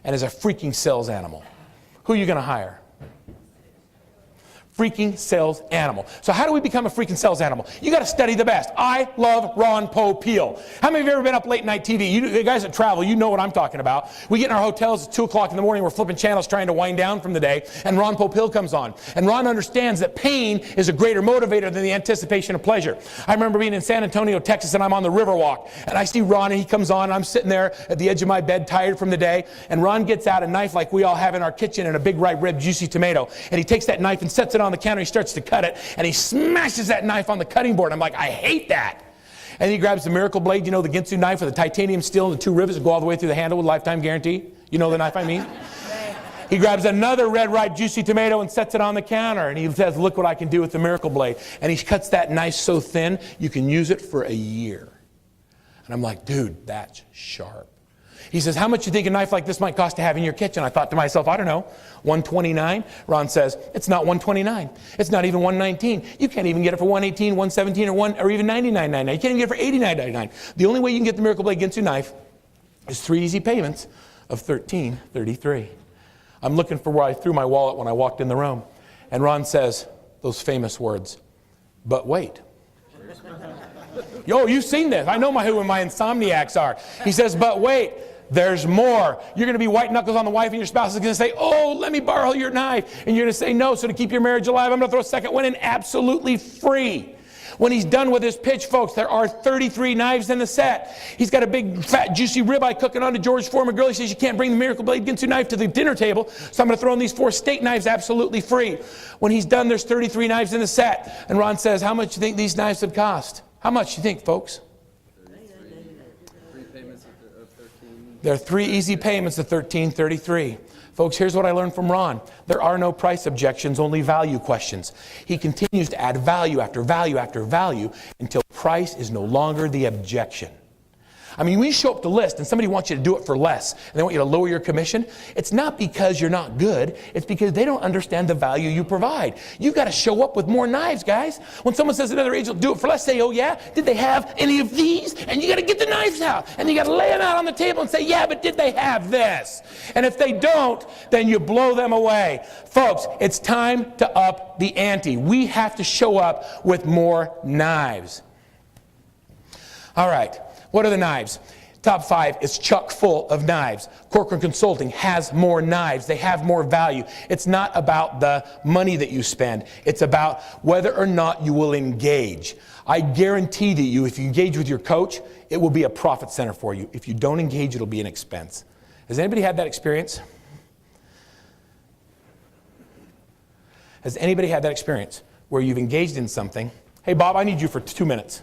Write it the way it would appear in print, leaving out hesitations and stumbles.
and is a freaking sales animal. Who are you going to hire? Freaking sales animal. So how do we become a freaking sales animal? You got to study the best. I love Ron Popeil. How many of you ever been up late night TV? You guys that travel, you know what I'm talking about. We get in our hotels at 2 o'clock in the morning. We're flipping channels trying to wind down from the day. And Ron Popeil comes on. And Ron understands that pain is a greater motivator than the anticipation of pleasure. I remember being in San Antonio, Texas, and I'm on the Riverwalk. And I see Ron, and he comes on, and I'm sitting there at the edge of my bed, tired from the day. And Ron gets out a knife like we all have in our kitchen and a big rye rib juicy tomato. And he takes that knife and sets it on the counter. He starts to cut it, and he smashes that knife on the cutting board. I'm like, I hate that. And he grabs the Miracle Blade, you know, the Ginsu knife with the titanium steel and the 2 rivets that go all the way through the handle with lifetime guarantee. You know the knife I mean? He grabs another red ripe juicy tomato and sets it on the counter, and he says, look what I can do with the Miracle Blade. And he cuts that knife so thin, you can use it for a year. And I'm like, dude, that's sharp. He says, how much do you think a knife like this might cost to have in your kitchen? I thought to myself, I don't know, $129. Ron says, it's not $129. It's not even $119. You can't even get it for $118, $117, or even $99.99. You can't even get it for $89.99. The only way you can get the Miracle Blade Ginsu knife is 3 easy payments of $13.33. I'm looking for where I threw my wallet when I walked in the room. And Ron says those famous words, but wait. Yo, you've seen this. I know who my insomniacs are. He says, but wait. There's more. You're going to be white knuckles on the wife, and your spouse is going to say, oh, let me borrow your knife. And you're going to say no. So to keep your marriage alive, I'm going to throw a second one in absolutely free. When he's done with his pitch, folks, there are 33 knives in the set. He's got a big, fat, juicy ribeye cooking on to George Foreman grill. He says, you can't bring the Miracle Blade Ginsu knife to the dinner table, so I'm going to throw in these 4 steak knives absolutely free. When he's done, there's 33 knives in the set. And Ron says, how much do you think these knives would cost? How much do you think, folks? There are 3 easy payments of $13.33. Folks, here's what I learned from Ron. There are no price objections, only value questions. He continues to add value after value after value until price is no longer the objection. I mean, when you show up to list and somebody wants you to do it for less and they want you to lower your commission, it's not because you're not good. It's because they don't understand the value you provide. You've got to show up with more knives, guys. When someone says another agent will do it for less, say, oh yeah, did they have any of these? And you got to get the knives out and you got to lay them out on the table and say, yeah, but did they have this? And if they don't, then you blow them away. Folks, it's time to up the ante. We have to show up with more knives. All right. What are the knives? Top 5 is chock full of knives. Corcoran Consulting has more knives. They have more value. It's not about the money that you spend. It's about whether or not you will engage. I guarantee to you, if you engage with your coach, it will be a profit center for you. If you don't engage, it'll be an expense. Has anybody had that experience? Has anybody had that experience where you've engaged in something? Hey, Bob, I need you for 2 minutes.